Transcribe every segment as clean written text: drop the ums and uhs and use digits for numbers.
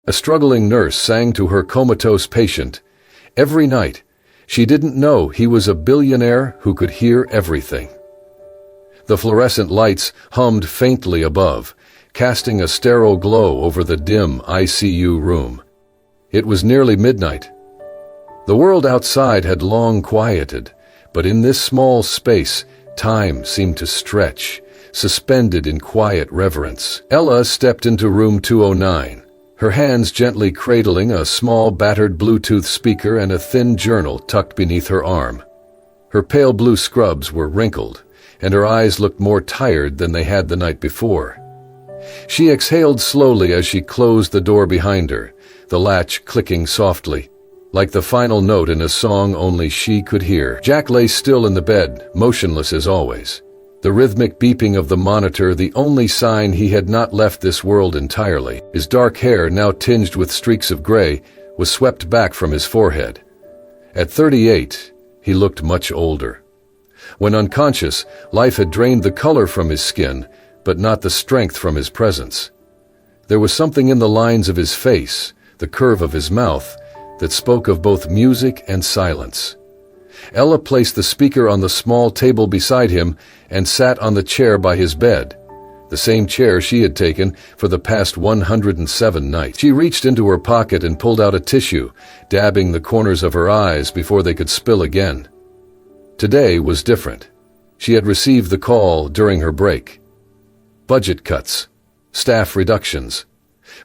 A struggling nurse sang to her comatose patient. Every night, she didn't know he was a billionaire who could hear everything. The fluorescent lights hummed faintly above, casting a sterile glow over the dim ICU room. It was nearly midnight. The world outside had long quieted, but in this small space, time seemed to stretch, suspended in quiet reverence. Ella stepped into room 209, her hands gently cradling a small battered Bluetooth speaker and a thin journal tucked beneath her arm. Her pale blue scrubs were wrinkled, and her eyes looked more tired than they had the night before. She exhaled slowly as she closed the door behind her, the latch clicking softly, like the final note in a song only she could hear. Jack lay still in the bed, motionless as always. The rhythmic beeping of the monitor, the only sign he had not left this world entirely. His dark hair, now tinged with streaks of gray, was swept back from his forehead. At 38, he looked much older. When unconscious, life had drained the color from his skin, but not the strength from his presence. There was something in the lines of his face, the curve of his mouth, that spoke of both music and silence. Ella placed the speaker on the small table beside him and sat on the chair by his bed, the same chair she had taken for the past 107 nights. She reached into her pocket and pulled out a tissue, dabbing the corners of her eyes before they could spill again. Today was different. She had received the call during her break. Budget cuts, staff reductions.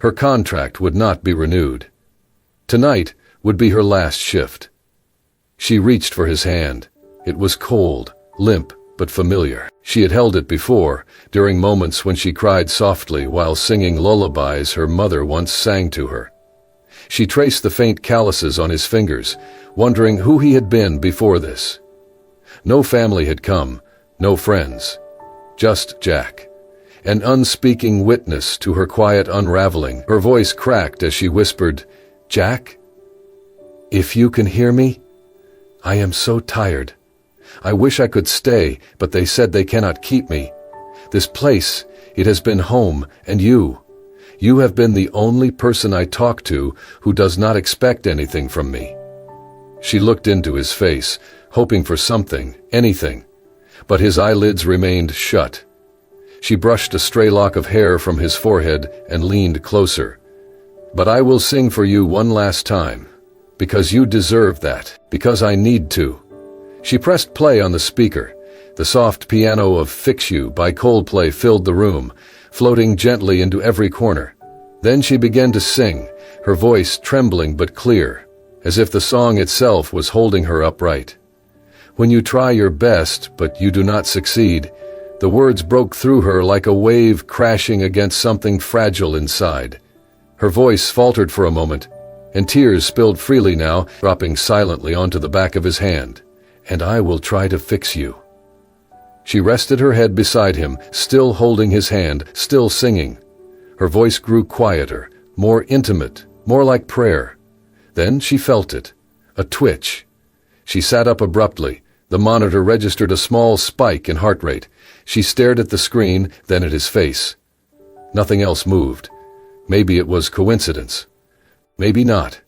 Her contract would not be renewed. Tonight would be her last shift. She reached for his hand. It was cold, limp, but familiar. She had held it before, during moments when she cried softly while singing lullabies her mother once sang to her. She traced the faint calluses on his fingers, wondering who he had been before this. No family had come, no friends. Just Jack. An unspeaking witness to her quiet unraveling. Her voice cracked as she whispered, "Jack? If you can hear me? I am so tired. I wish I could stay, but they said they cannot keep me. This place, it has been home, and you have been the only person I talk to who does not expect anything from me." She looked into his face, hoping for something, anything, but his eyelids remained shut. She brushed a stray lock of hair from his forehead and leaned closer. "But I will sing for you one last time, because you deserve that, because I need to." She pressed play on the speaker. The soft piano of Fix You by Coldplay filled the room, floating gently into every corner. Then she began to sing, her voice trembling but clear, as if the song itself was holding her upright. "When you try your best, but you do not succeed," the words broke through her like a wave crashing against something fragile inside. Her voice faltered for a moment, and tears spilled freely now, dropping silently onto the back of his hand. "And I will try to fix you." She rested her head beside him, still holding his hand, still singing. Her voice grew quieter, more intimate, more like prayer. Then she felt it, a twitch. She sat up abruptly. The monitor registered a small spike in heart rate. She stared at the screen, then at his face. Nothing else moved. Maybe it was coincidence. Maybe not.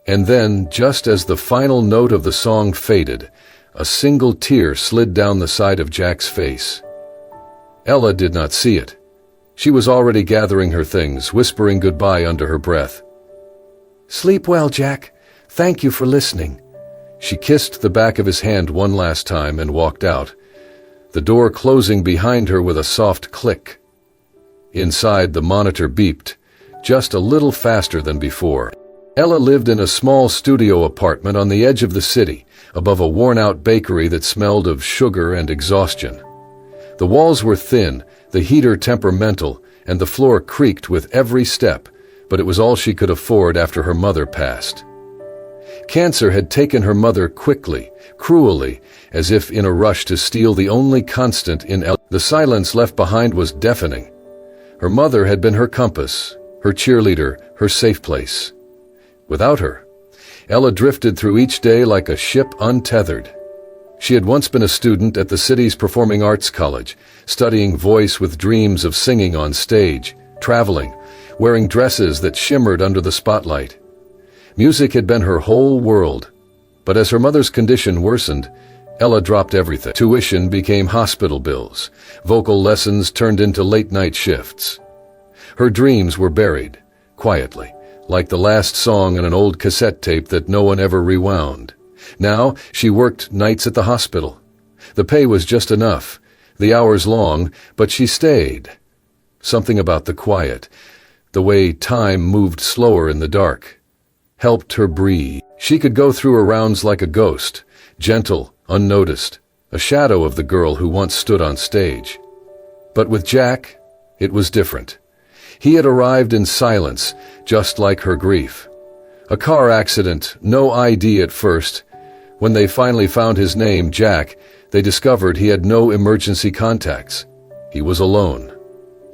And then, just as the final note of the song faded, a single tear slid down the side of Jack's face. Ella did not see it. She was already gathering her things, whispering goodbye under her breath. "Sleep well, Jack. Thank you for listening." She kissed the back of his hand one last time and walked out, the door closing behind her with a soft click. Inside, the monitor beeped, just a little faster than before. Ella lived in a small studio apartment on the edge of the city, above a worn-out bakery that smelled of sugar and exhaustion. The walls were thin, the heater temperamental, and the floor creaked with every step, but it was all she could afford after her mother passed. Cancer had taken her mother quickly, cruelly, as if in a rush to steal the only constant in Ella. The silence left behind was deafening. Her mother had been her compass, her cheerleader, her safe place. Without her, Ella drifted through each day like a ship untethered. She had once been a student at the city's performing arts college, studying voice with dreams of singing on stage, traveling, wearing dresses that shimmered under the spotlight. Music had been her whole world, but as her mother's condition worsened, Ella dropped everything. Tuition became hospital bills. Vocal lessons turned into late-night shifts. Her dreams were buried, quietly, like the last song on an old cassette tape that no one ever rewound. Now, she worked nights at the hospital. The pay was just enough, the hours long, but she stayed. Something about the quiet, the way time moved slower in the dark, helped her breathe. She could go through her rounds like a ghost, gentle, unnoticed, a shadow of the girl who once stood on stage. But with Jack, it was different. He had arrived in silence, just like her grief. A car accident, no ID at first. When they finally found his name, Jack, they discovered he had no emergency contacts. He was alone,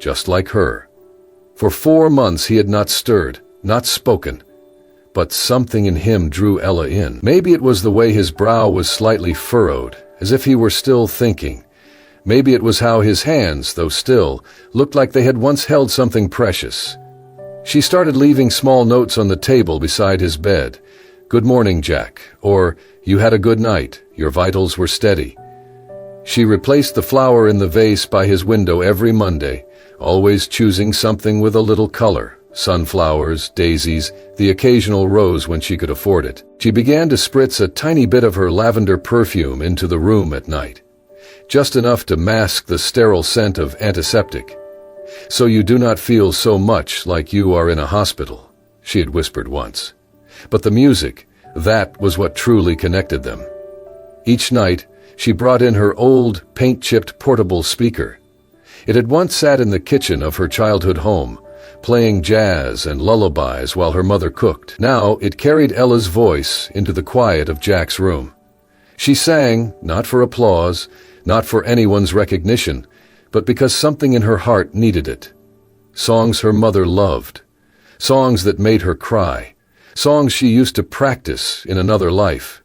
just like her. For 4 months he had not stirred, not spoken. But something in him drew Ella in. Maybe it was the way his brow was slightly furrowed, as if he were still thinking. Maybe it was how his hands, though still, looked like they had once held something precious. She started leaving small notes on the table beside his bed. "Good morning, Jack," or "You had a good night, your vitals were steady." She replaced the flower in the vase by his window every Monday, always choosing something with a little color. Sunflowers, daisies, the occasional rose when she could afford it. She began to spritz a tiny bit of her lavender perfume into the room at night, just enough to mask the sterile scent of antiseptic. "So you do not feel so much like you are in a hospital," she had whispered once. But the music, that was what truly connected them. Each night, she brought in her old, paint-chipped portable speaker. It had once sat in the kitchen of her childhood home, playing jazz and lullabies while her mother cooked. Now it carried Ella's voice into the quiet of Jack's room. She sang, not for applause, not for anyone's recognition, but because something in her heart needed it. Songs her mother loved. Songs that made her cry. Songs she used to practice in another life.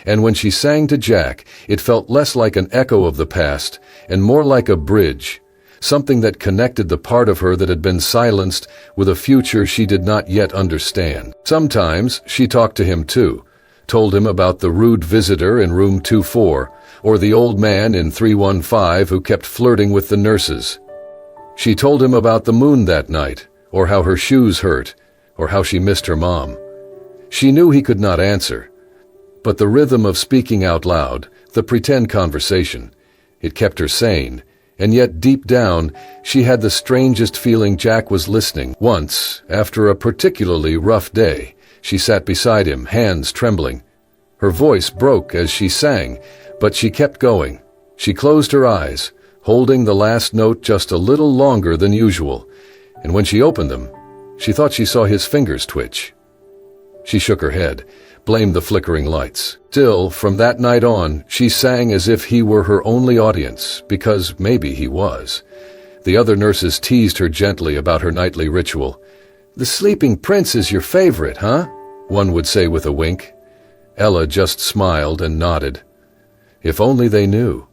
And when she sang to Jack, it felt less like an echo of the past and more like a bridge, something that connected the part of her that had been silenced with a future she did not yet understand. Sometimes she talked to him too, told him about the rude visitor in room 24, or the old man in 315 who kept flirting with the nurses. She told him about the moon that night, or how her shoes hurt, or how she missed her mom. She knew he could not answer, but the rhythm of speaking out loud, the pretend conversation, it kept her sane. And yet deep down, she had the strangest feeling Jack was listening. Once, after a particularly rough day, she sat beside him, hands trembling. Her voice broke as she sang, but she kept going. She closed her eyes, holding the last note just a little longer than usual, and when she opened them, she thought she saw his fingers twitch. She shook her head, blamed the flickering lights. Still, from that night on, she sang as if he were her only audience, because maybe he was. The other nurses teased her gently about her nightly ritual. "The sleeping prince is your favorite, huh?" one would say with a wink. Ella just smiled and nodded. If only they knew.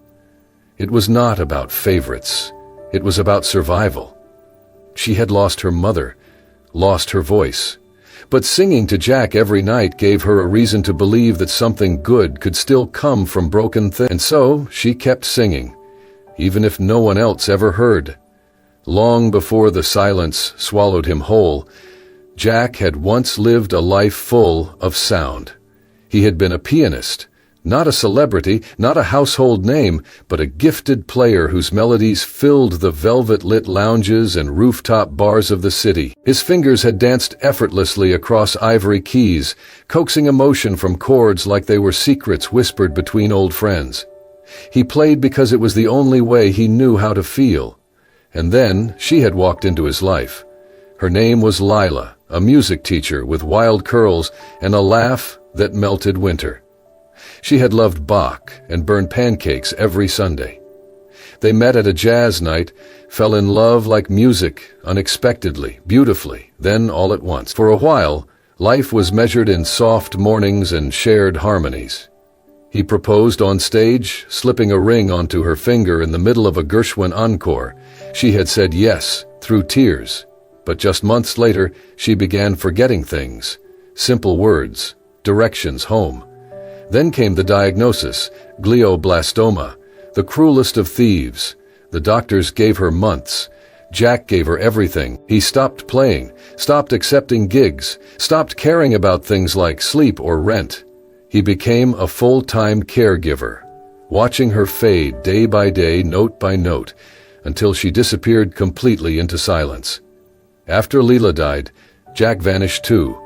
It was not about favorites. It was about survival. She had lost her mother, lost her voice. But singing to Jack every night gave her a reason to believe that something good could still come from broken things. And so she kept singing, even if no one else ever heard. Long before the silence swallowed him whole, Jack had once lived a life full of sound. He had been a pianist, not a celebrity, not a household name, but a gifted player whose melodies filled the velvet-lit lounges and rooftop bars of the city. His fingers had danced effortlessly across ivory keys, coaxing emotion from chords like they were secrets whispered between old friends. He played because it was the only way he knew how to feel. And then she had walked into his life. Her name was Lila, a music teacher with wild curls and a laugh that melted winter. She had loved Bach and burned pancakes every Sunday. They met at a jazz night, fell in love like music, unexpectedly, beautifully, then all at once. For a while, life was measured in soft mornings and shared harmonies. He proposed on stage, slipping a ring onto her finger in the middle of a Gershwin encore. She had said yes, through tears. But just months later, she began forgetting things. Simple words, directions home. Then came the diagnosis, glioblastoma, the cruelest of thieves. The doctors gave her months. Jack gave her everything. He stopped playing, stopped accepting gigs, stopped caring about things like sleep or rent. He became a full-time caregiver, watching her fade day by day, note by note, until she disappeared completely into silence. After Leela died, Jack vanished too.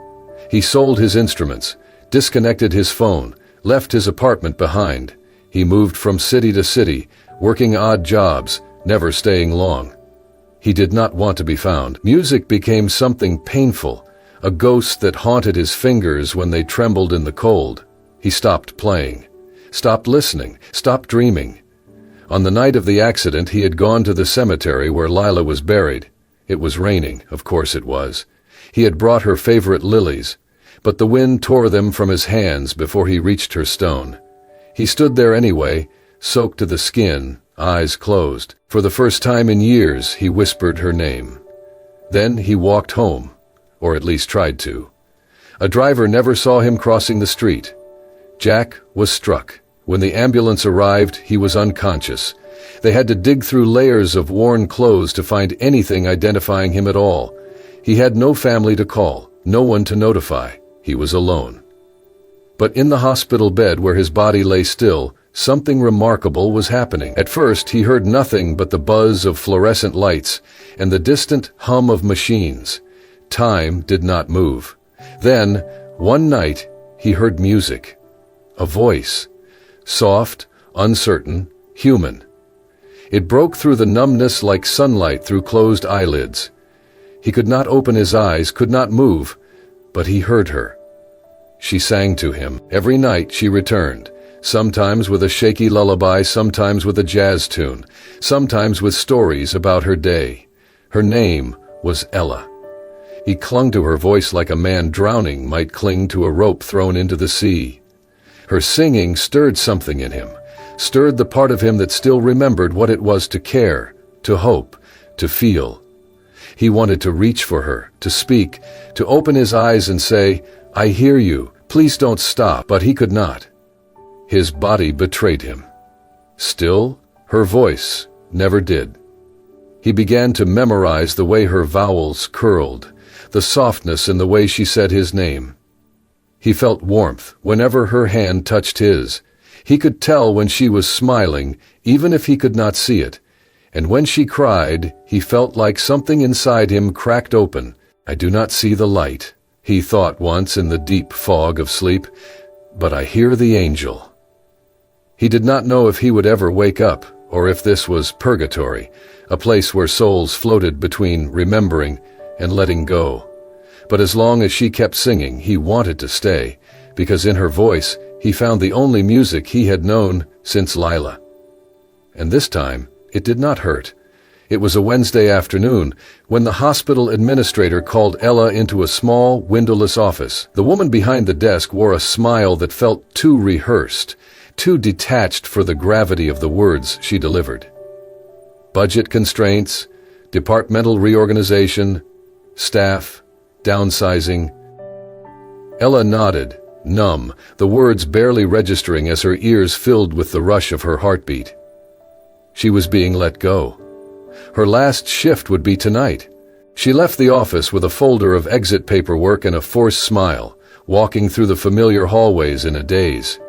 He sold his instruments, disconnected his phone, left his apartment behind. He moved from city to city, working odd jobs, never staying long. He did not want to be found. Music became something painful, a ghost that haunted his fingers when they trembled in the cold. He stopped playing, stopped listening, stopped dreaming. On the night of the accident, he had gone to the cemetery where Lila was buried. It was raining, of course it was. He had brought her favorite lilies, but the wind tore them from his hands before he reached her stone. He stood there anyway, soaked to the skin, eyes closed. For the first time in years, he whispered her name. Then he walked home, or at least tried to. A driver never saw him crossing the street. Jack was struck. When the ambulance arrived, he was unconscious. They had to dig through layers of worn clothes to find anything identifying him at all. He had no family to call, no one to notify. He was alone. But in the hospital bed where his body lay still, something remarkable was happening. At first, he heard nothing but the buzz of fluorescent lights and the distant hum of machines. Time did not move. Then, one night, he heard music. A voice. Soft, uncertain, human. It broke through the numbness like sunlight through closed eyelids. He could not open his eyes, could not move, but he heard her. She sang to him. Every night she returned, sometimes with a shaky lullaby, sometimes with a jazz tune, sometimes with stories about her day. Her name was Ella. He clung to her voice like a man drowning might cling to a rope thrown into the sea. Her singing stirred something in him, stirred the part of him that still remembered what it was to care, to hope, to feel. He wanted to reach for her, to speak, to open his eyes and say, "I hear you, please don't stop," but he could not. His body betrayed him. Still, her voice never did. He began to memorize the way her vowels curled, the softness in the way she said his name. He felt warmth whenever her hand touched his. He could tell when she was smiling, even if he could not see it. And when she cried, he felt like something inside him cracked open. "I do not see the light," he thought once in the deep fog of sleep, "but I hear the angel." He did not know if he would ever wake up, or if this was purgatory, a place where souls floated between remembering and letting go. But as long as she kept singing, he wanted to stay, because in her voice he found the only music he had known since Lila. And this time, it did not hurt. It was a Wednesday afternoon when the hospital administrator called Ella into a small, windowless office. The woman behind the desk wore a smile that felt too rehearsed, too detached for the gravity of the words she delivered. Budget constraints, departmental reorganization, staff, downsizing. Ella nodded, numb, the words barely registering as her ears filled with the rush of her heartbeat. She was being let go. Her last shift would be tonight. She left the office with a folder of exit paperwork and a forced smile, walking through the familiar hallways in a daze.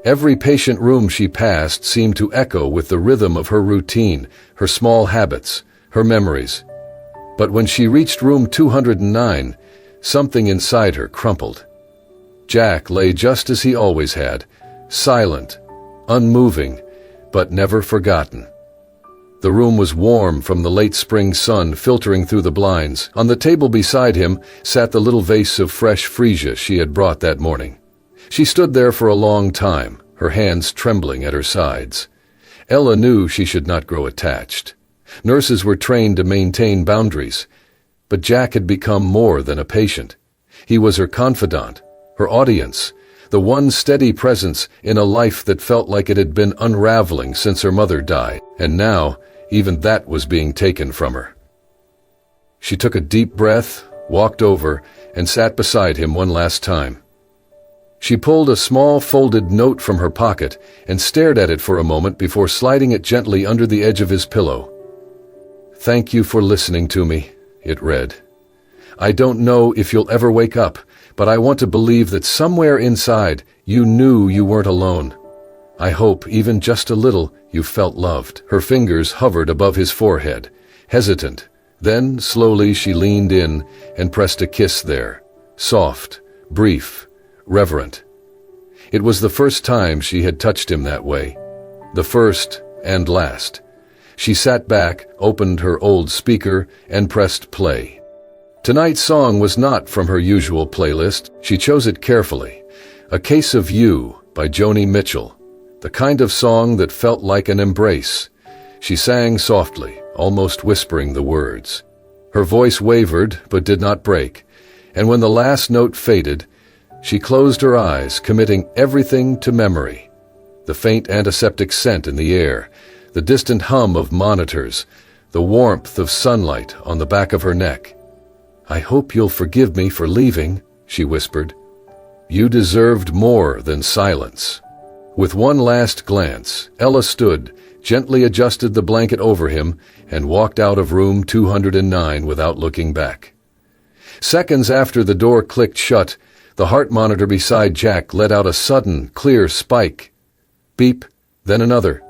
Every patient room she passed seemed to echo with the rhythm of her routine, her small habits, her memories. But when she reached room 209, something inside her crumpled. Jack lay just as he always had, silent, unmoving, but never forgotten. The room was warm from the late spring sun filtering through the blinds. On the table beside him sat the little vase of fresh freesia she had brought that morning. She stood there for a long time, her hands trembling at her sides. Ella knew she should not grow attached. Nurses were trained to maintain boundaries, but Jack had become more than a patient. He was her confidant, her audience, the one steady presence in a life that felt like it had been unraveling since her mother died, and now even that was being taken from her. She took a deep breath, walked over, and sat beside him one last time. She pulled a small folded note from her pocket and stared at it for a moment before sliding it gently under the edge of his pillow. "Thank you for listening to me," it read. "I don't know if you'll ever wake up, but I want to believe that somewhere inside you knew you weren't alone. I hope, even just a little, you felt loved." Her fingers hovered above his forehead, hesitant. Then, slowly, she leaned in and pressed a kiss there, soft, brief, reverent. It was the first time she had touched him that way, the first and last. She sat back, opened her old speaker, and pressed play. Tonight's song was not from her usual playlist. She chose it carefully. A Case of You by Joni Mitchell, the kind of song that felt like an embrace. She sang softly, almost whispering the words. Her voice wavered but did not break, and when the last note faded, she closed her eyes, committing everything to memory. The faint antiseptic scent in the air, the distant hum of monitors, the warmth of sunlight on the back of her neck. "I hope you'll forgive me for leaving," she whispered. "You deserved more than silence." With one last glance, Ella stood, gently adjusted the blanket over him, and walked out of room 209 without looking back. Seconds after the door clicked shut, the heart monitor beside Jack let out a sudden, clear spike. Beep, then another.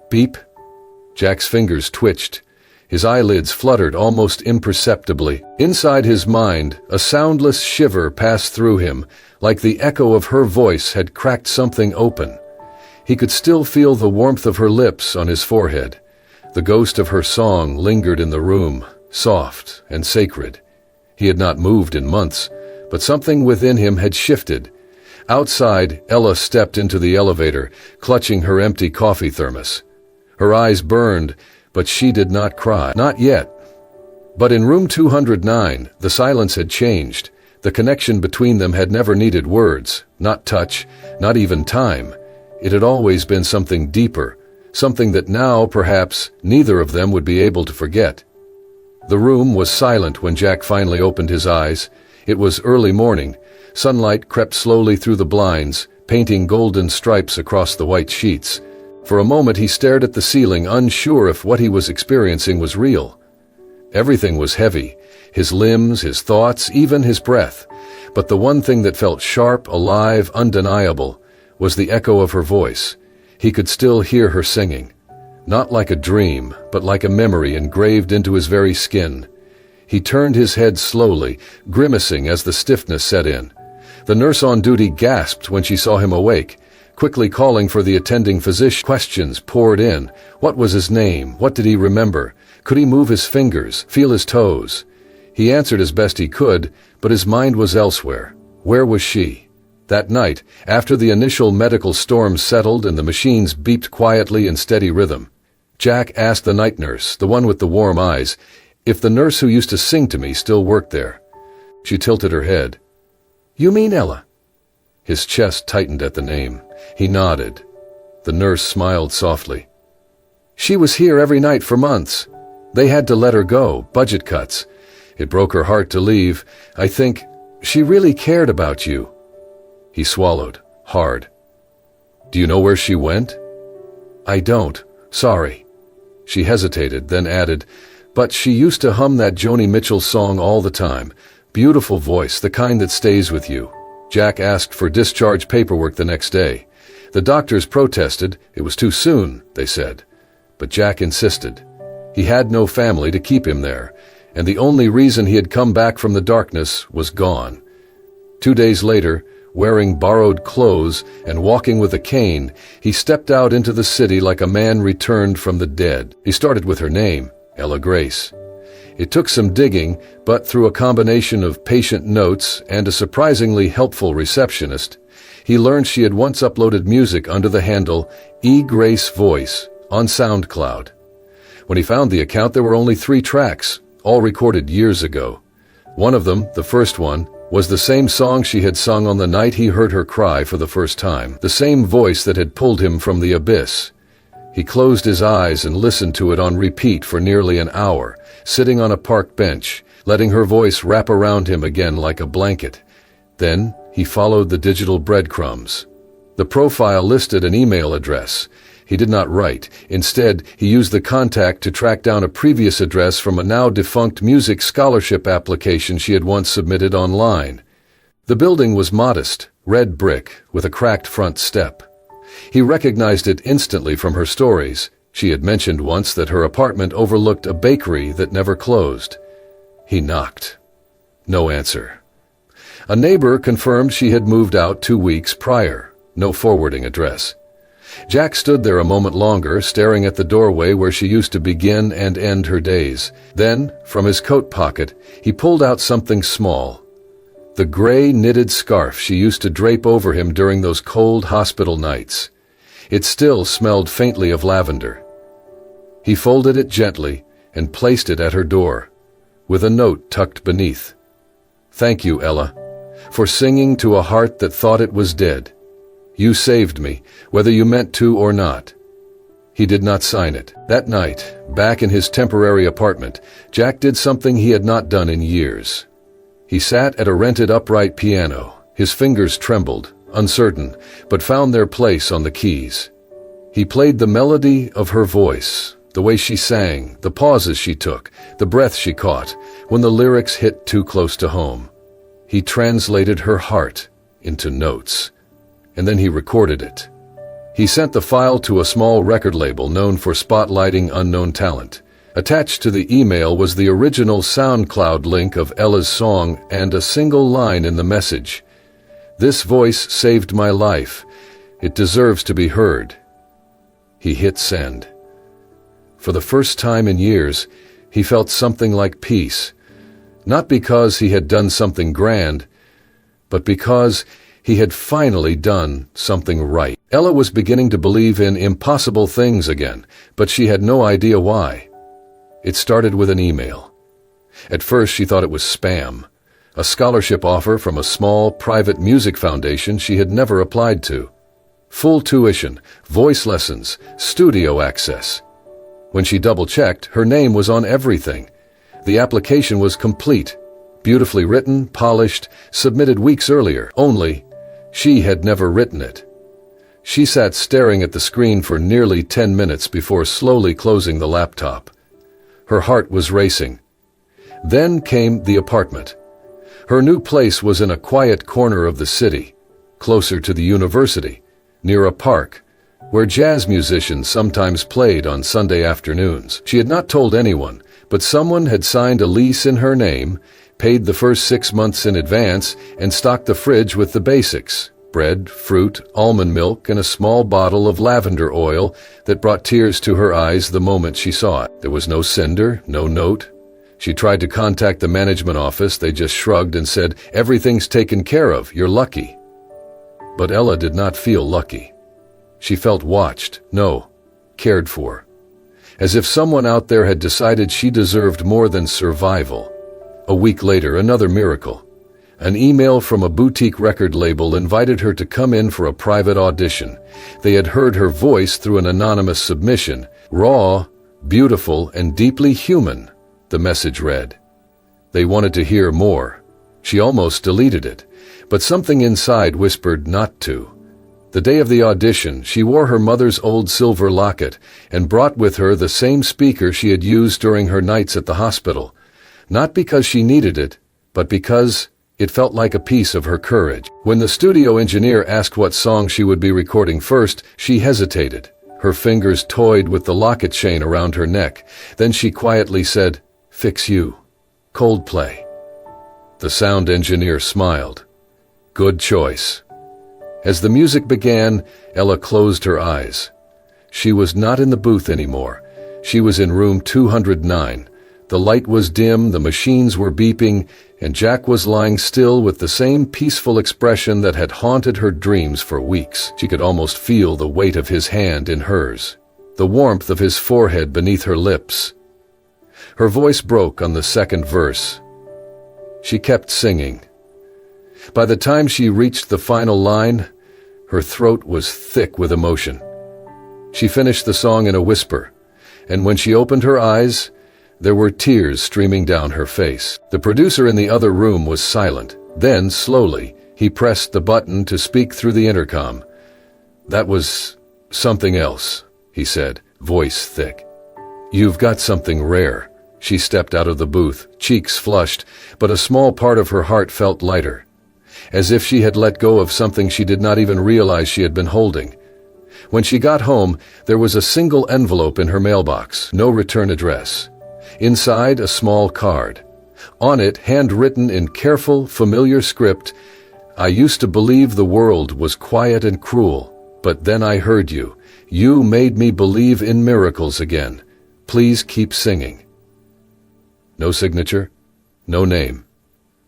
Beep. Jack's fingers twitched. His eyelids fluttered almost imperceptibly. Inside his mind, a soundless shiver passed through him, like the echo of her voice had cracked something open. He could still feel the warmth of her lips on his forehead. The ghost of her song lingered in the room, soft and sacred. He had not moved in months, but something within him had shifted. Outside, Ella stepped into the elevator, clutching her empty coffee thermos. Her eyes burned, but she did not cry. Not yet. But in room 209, the silence had changed. The connection between them had never needed words, not touch, not even time. It had always been something deeper, something that now, perhaps, neither of them would be able to forget. The room was silent when Jack finally opened his eyes. It was early morning. Sunlight crept slowly through the blinds, painting golden stripes across the white sheets. For a moment he stared at the ceiling, unsure if what he was experiencing was real. Everything was heavy, his limbs, his thoughts, even his breath. But the one thing that felt sharp, alive, undeniable, was the echo of her voice. He could still hear her singing. Not like a dream, but like a memory engraved into his very skin. He turned his head slowly, grimacing as the stiffness set in. The nurse on duty gasped when she saw him awake, quickly calling for the attending physician. Questions poured in. What was his name? What did he remember? Could he move his fingers, feel his toes? He answered as best he could, but his mind was elsewhere. Where was she? That night, after the initial medical storm settled and the machines beeped quietly in steady rhythm, Jack asked the night nurse, the one with the warm eyes, if the nurse who used to sing to me still worked there. She tilted her head. "You mean Ella?" His chest tightened at the name. He nodded. The nurse smiled softly. "She was here every night for months. They had to let her go, budget cuts. It broke her heart to leave. I think she really cared about you." He swallowed, hard. "Do you know where she went?" "I don't. Sorry." She hesitated, then added, "But she used to hum that Joni Mitchell song all the time. Beautiful voice, the kind that stays with you." Jack asked for discharge paperwork the next day. The doctors protested. It was too soon, they said. But Jack insisted. He had no family to keep him there, and the only reason he had come back from the darkness was gone. 2 days later, wearing borrowed clothes and walking with a cane, he stepped out into the city like a man returned from the dead. He started with her name, Ella Grace. It took some digging, but through a combination of patient notes and a surprisingly helpful receptionist, he learned she had once uploaded music under the handle E. Grace Voice on SoundCloud. When he found the account, there were only 3 tracks, all recorded years ago. One of them, the first one, was the same song she had sung on the night he heard her cry for the first time, the same voice that had pulled him from the abyss. He closed his eyes and listened to it on repeat for nearly an hour, sitting on a park bench, letting her voice wrap around him again like a blanket. Then he followed the digital breadcrumbs. The profile listed an email address. He did not write. Instead, he used the contact to track down a previous address from a now-defunct music scholarship application she had once submitted online. The building was modest, red brick, with a cracked front step. He recognized it instantly from her stories. She had mentioned once that her apartment overlooked a bakery that never closed. He knocked. No answer. A neighbor confirmed she had moved out 2 weeks prior. No forwarding address. Jack stood there a moment longer, staring at the doorway where she used to begin and end her days. Then, from his coat pocket, he pulled out something small. The gray knitted scarf she used to drape over him during those cold hospital nights. It still smelled faintly of lavender. He folded it gently and placed it at her door, with a note tucked beneath. "Thank you, Ella, for singing to a heart that thought it was dead. You saved me, whether you meant to or not." He did not sign it. That night, back in his temporary apartment, Jack did something he had not done in years. He sat at a rented upright piano. His fingers trembled, uncertain, but found their place on the keys. He played the melody of her voice, the way she sang, the pauses she took, the breath she caught, when the lyrics hit too close to home. He translated her heart into notes, and then he recorded it. He sent the file to a small record label known for spotlighting unknown talent. Attached to the email was the original SoundCloud link of Ella's song and a single line in the message. "This voice saved my life. It deserves to be heard." He hit send. For the first time in years, he felt something like peace. Not because he had done something grand, but because he had finally done something right. Ella was beginning to believe in impossible things again, but she had no idea why. It started with an email. At first she thought it was spam, a scholarship offer from a small, private music foundation she had never applied to. Full tuition, voice lessons, studio access. When she double-checked, her name was on everything. The application was complete, beautifully written, polished, submitted weeks earlier, only she had never written it. She sat staring at the screen for nearly 10 minutes before slowly closing the laptop. Her heart was racing. Then came the apartment. Her new place was in a quiet corner of the city, closer to the university, near a park, where jazz musicians sometimes played on Sunday afternoons. She had not told anyone, but someone had signed a lease in her name, paid the first 6 months in advance, and stocked the fridge with the basics: bread, fruit, almond milk, and a small bottle of lavender oil that brought tears to her eyes the moment she saw it. There was no sender, no note. She tried to contact the management office. They just shrugged and said, "Everything's taken care of, you're lucky." But Ella did not feel lucky. She felt watched, no, cared for. As if someone out there had decided she deserved more than survival. A week later, another miracle. An email from a boutique record label invited her to come in for a private audition. They had heard her voice through an anonymous submission. "Raw, beautiful, and deeply human," the message read. They wanted to hear more. She almost deleted it, but something inside whispered not to. The day of the audition, she wore her mother's old silver locket and brought with her the same speaker she had used during her nights at the hospital. Not because she needed it, but because it felt like a piece of her courage. When the studio engineer asked what song she would be recording first, she hesitated. Her fingers toyed with the locket chain around her neck. Then she quietly said, "Fix You, Coldplay." The sound engineer smiled. "Good choice." As the music began, Ella closed her eyes. She was not in the booth anymore. She was in room 209. The light was dim, the machines were beeping, and Jack was lying still with the same peaceful expression that had haunted her dreams for weeks. She could almost feel the weight of his hand in hers, the warmth of his forehead beneath her lips. Her voice broke on the second verse. She kept singing. By the time she reached the final line, her throat was thick with emotion. She finished the song in a whisper, and when she opened her eyes, There were tears streaming down her face. The producer in the other room was silent. Then, slowly, he pressed the button to speak through the intercom. "That was something else," he said, voice thick. "You've got something rare." She stepped out of the booth, cheeks flushed, but a small part of her heart felt lighter, as if she had let go of something she did not even realize she had been holding. When she got home, there was a single envelope in her mailbox, no return address. Inside, a small card. On it, handwritten in careful, familiar script, "I used to believe the world was quiet and cruel, but then I heard you. You made me believe in miracles again. Please keep singing." No signature, no name.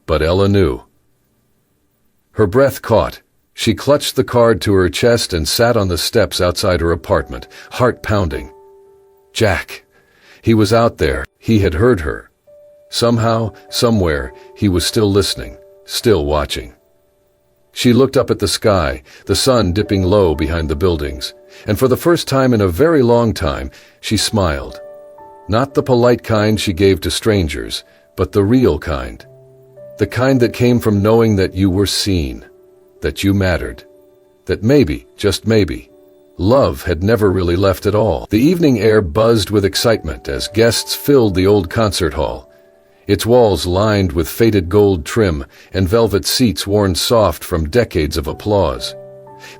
But Ella knew. Her breath caught. She clutched the card to her chest and sat on the steps outside her apartment, heart pounding. Jack. He was out there. He had heard her. Somehow, somewhere, he was still listening, still watching. She looked up at the sky, the sun dipping low behind the buildings, and for the first time in a very long time, she smiled. Not the polite kind she gave to strangers, but the real kind. The kind that came from knowing that you were seen, that you mattered, that maybe, just maybe, love had never really left at all. The evening air buzzed with excitement as guests filled the old concert hall, its walls lined with faded gold trim and velvet seats worn soft from decades of applause.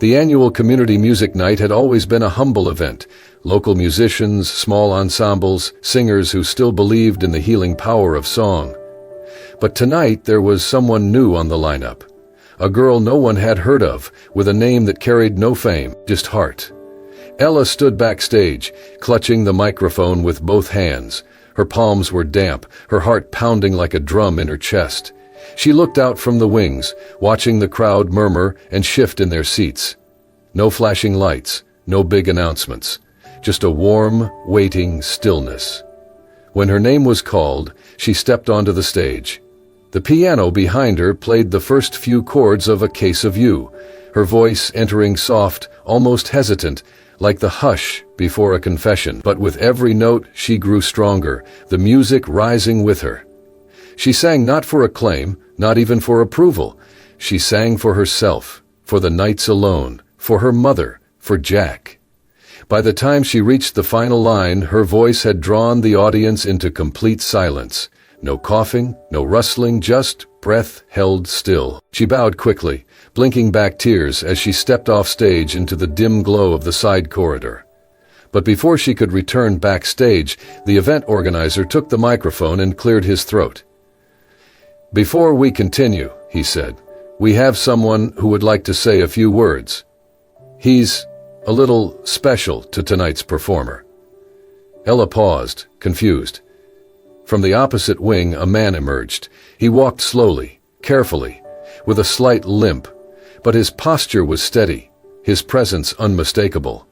The annual community music night had always been a humble event. Local musicians, small ensembles, singers who still believed in the healing power of song. But tonight there was someone new on the lineup. A girl no one had heard of, with a name that carried no fame, just heart. Ella stood backstage, clutching the microphone with both hands. Her palms were damp, her heart pounding like a drum in her chest. She looked out from the wings, watching the crowd murmur and shift in their seats. No flashing lights, no big announcements, just a warm, waiting stillness. When her name was called, she stepped onto the stage. The piano behind her played the first few chords of A Case of You, her voice entering soft, almost hesitant, like the hush before a confession. But with every note, she grew stronger, the music rising with her. She sang not for acclaim, not even for approval. She sang for herself, for the nights alone, for her mother, for Jack. By the time she reached the final line, her voice had drawn the audience into complete silence. No coughing, no rustling, just breath held still. She bowed quickly, blinking back tears as she stepped off stage into the dim glow of the side corridor. But before she could return backstage, the event organizer took the microphone and cleared his throat. "Before we continue," he said, "we have someone who would like to say a few words. He's a little special to tonight's performer." Ella paused, confused. From the opposite wing, a man emerged. He walked slowly, carefully, with a slight limp, but his posture was steady, his presence unmistakable.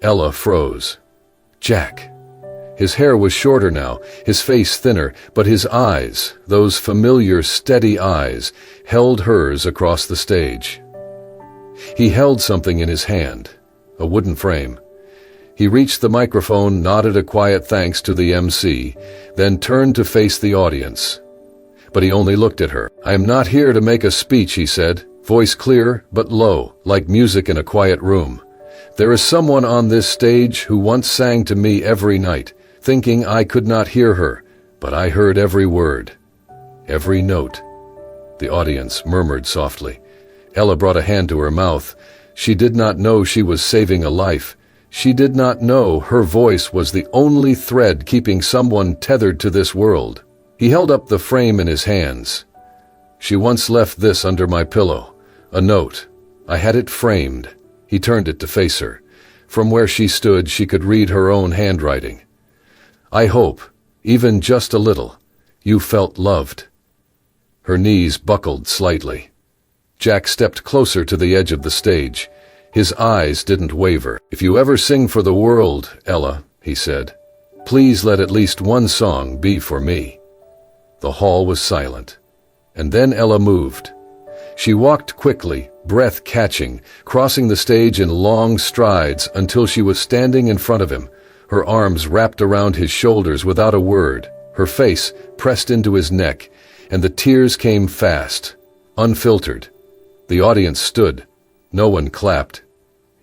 Ella froze. Jack. His hair was shorter now, his face thinner, but his eyes, those familiar, steady eyes, held hers across the stage. He held something in his hand, a wooden frame. He reached the microphone, nodded a quiet thanks to the MC, then turned to face the audience. But he only looked at her. "I am not here to make a speech," he said, voice clear but low, like music in a quiet room. "There is someone on this stage who once sang to me every night, thinking I could not hear her, but I heard every word, every note." The audience murmured softly. Ella brought a hand to her mouth. She did not know she was saving a life. She did not know her voice was the only thread keeping someone tethered to this world. He held up the frame in his hands. "She once left this under my pillow, a note. I had it framed." He turned it to face her. From where she stood, she could read her own handwriting. "I hope, even just a little, you felt loved." Her knees buckled slightly. Jack stepped closer to the edge of the stage. His eyes didn't waver. "If you ever sing for the world, Ella," he said, "please let at least one song be for me." The hall was silent. And then Ella moved. She walked quickly, breath catching, crossing the stage in long strides until she was standing in front of him, her arms wrapped around his shoulders without a word, her face pressed into his neck, and the tears came fast, unfiltered. The audience stood. No one clapped.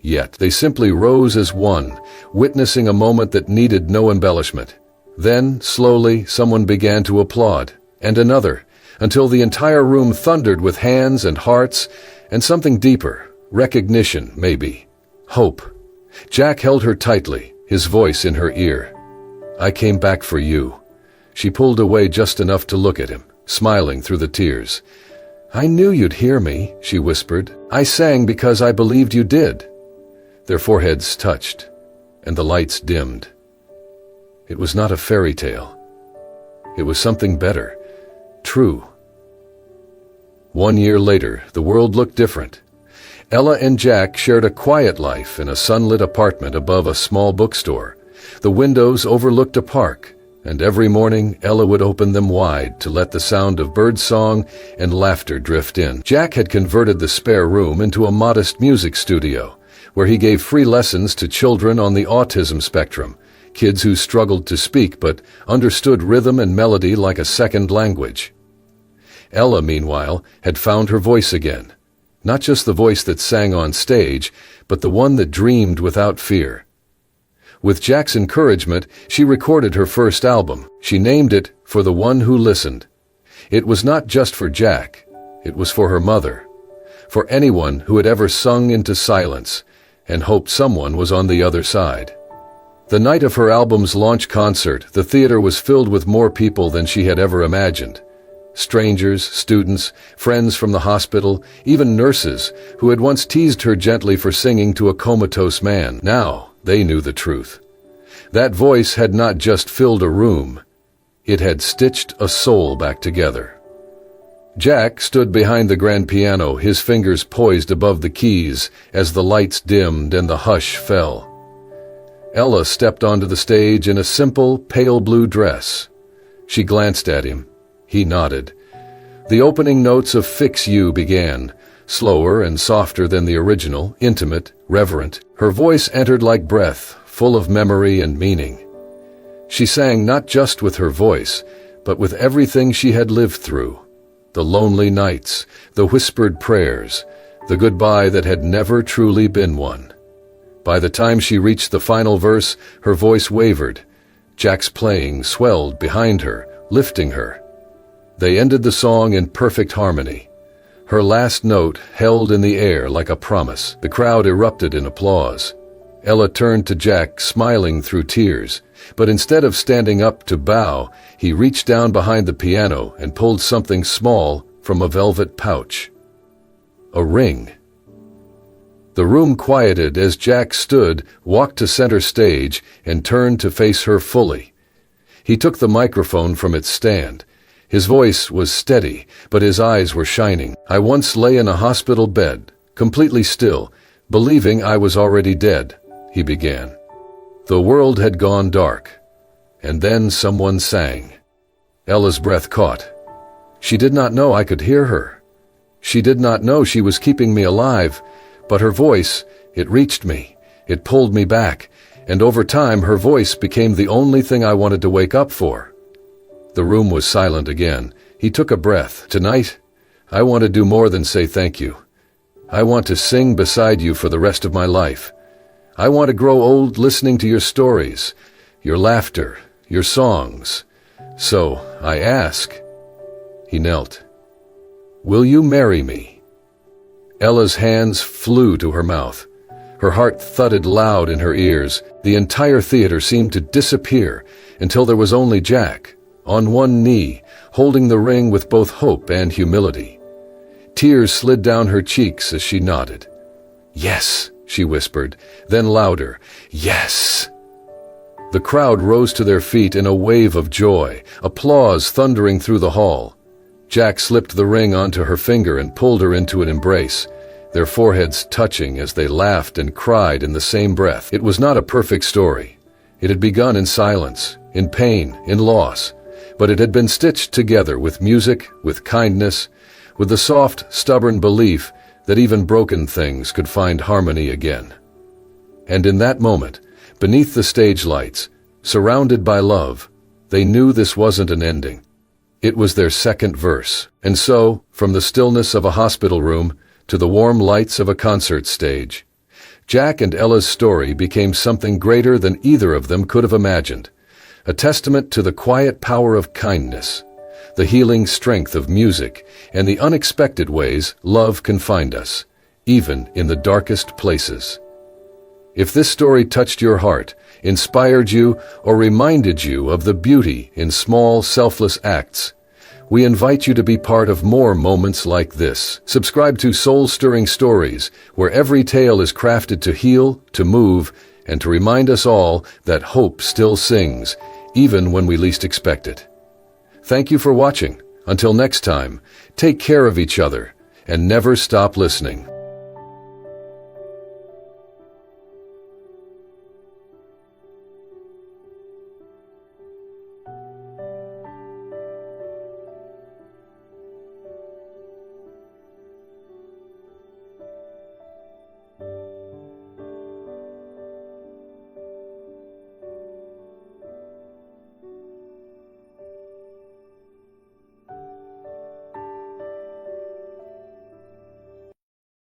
Yet they simply rose as one, witnessing a moment that needed no embellishment. Then, slowly, someone began to applaud, and another, until the entire room thundered with hands and hearts, and something deeper, recognition, maybe, hope. Jack held her tightly, his voice in her ear. "I came back for you." She pulled away just enough to look at him, smiling through the tears. "I knew you'd hear me," she whispered. "I sang because I believed you did." Their foreheads touched, and the lights dimmed. It was not a fairy tale. It was something better, true. 1 year later, the world looked different. Ella and Jack shared a quiet life in a sunlit apartment above a small bookstore. The windows overlooked a park, and every morning Ella would open them wide to let the sound of birdsong and laughter drift in. Jack had converted the spare room into a modest music studio, where he gave free lessons to children on the autism spectrum, kids who struggled to speak but understood rhythm and melody like a second language. Ella, meanwhile, had found her voice again. Not just the voice that sang on stage, but the one that dreamed without fear. With Jack's encouragement, she recorded her first album. She named it For the One Who Listened. It was not just for Jack. It was for her mother. For anyone who had ever sung into silence and hoped someone was on the other side. The night of her album's launch concert, the theater was filled with more people than she had ever imagined. Strangers, students, friends from the hospital, even nurses who had once teased her gently for singing to a comatose man. Now they knew the truth. That voice had not just filled a room. It had stitched a soul back together. Jack stood behind the grand piano, his fingers poised above the keys as the lights dimmed and the hush fell. Ella stepped onto the stage in a simple, pale blue dress. She glanced at him. He nodded. The opening notes of Fix You began, slower and softer than the original, intimate, reverent. Her voice entered like breath, full of memory and meaning. She sang not just with her voice, but with everything she had lived through. The lonely nights, the whispered prayers, the goodbye that had never truly been one. By the time she reached the final verse, her voice wavered. Jack's playing swelled behind her, lifting her. They ended the song in perfect harmony. Her last note held in the air like a promise. The crowd erupted in applause. Ella turned to Jack, smiling through tears, but instead of standing up to bow, he reached down behind the piano and pulled something small from a velvet pouch. A ring. The room quieted as Jack stood, walked to center stage, and turned to face her fully. He took the microphone from its stand. His voice was steady, but his eyes were shining. "I once lay in a hospital bed, completely still, believing I was already dead," he began. The world had gone dark. And then someone sang. Ella's breath caught. She did not know I could hear her. She did not know she was keeping me alive, but her voice, it reached me. It pulled me back, and over time her voice became the only thing I wanted to wake up for. The room was silent again. He took a breath. "Tonight, I want to do more than say thank you. I want to sing beside you for the rest of my life. I want to grow old listening to your stories, your laughter, your songs. So, I ask," he knelt, "will you marry me?" Ella's hands flew to her mouth. Her heart thudded loud in her ears. The entire theater seemed to disappear until there was only Jack, on one knee, holding the ring with both hope and humility. Tears slid down her cheeks as she nodded. "Yes," she whispered, then louder, "Yes." The crowd rose to their feet in a wave of joy, applause thundering through the hall. Jack slipped the ring onto her finger and pulled her into an embrace, their foreheads touching as they laughed and cried in the same breath. It was not a perfect story. It had begun in silence, in pain, in loss, but it had been stitched together with music, with kindness, with the soft, stubborn belief that even broken things could find harmony again. And in that moment, beneath the stage lights, surrounded by love. They knew this wasn't an ending. It was their second verse. And so, from the stillness of a hospital room to the warm lights of a concert stage, Jack and Ella's story became something greater than either of them could have imagined. A testament to the quiet power of kindness, the healing strength of music, and the unexpected ways love can find us, even in the darkest places. If this story touched your heart, inspired you, or reminded you of the beauty in small, selfless acts, we invite you to be part of more moments like this. Subscribe to Soul-Stirring Stories, where every tale is crafted to heal, to move, and to remind us all that hope still sings, even when we least expect it. Thank you for watching. Until next time, take care of each other, and never stop listening.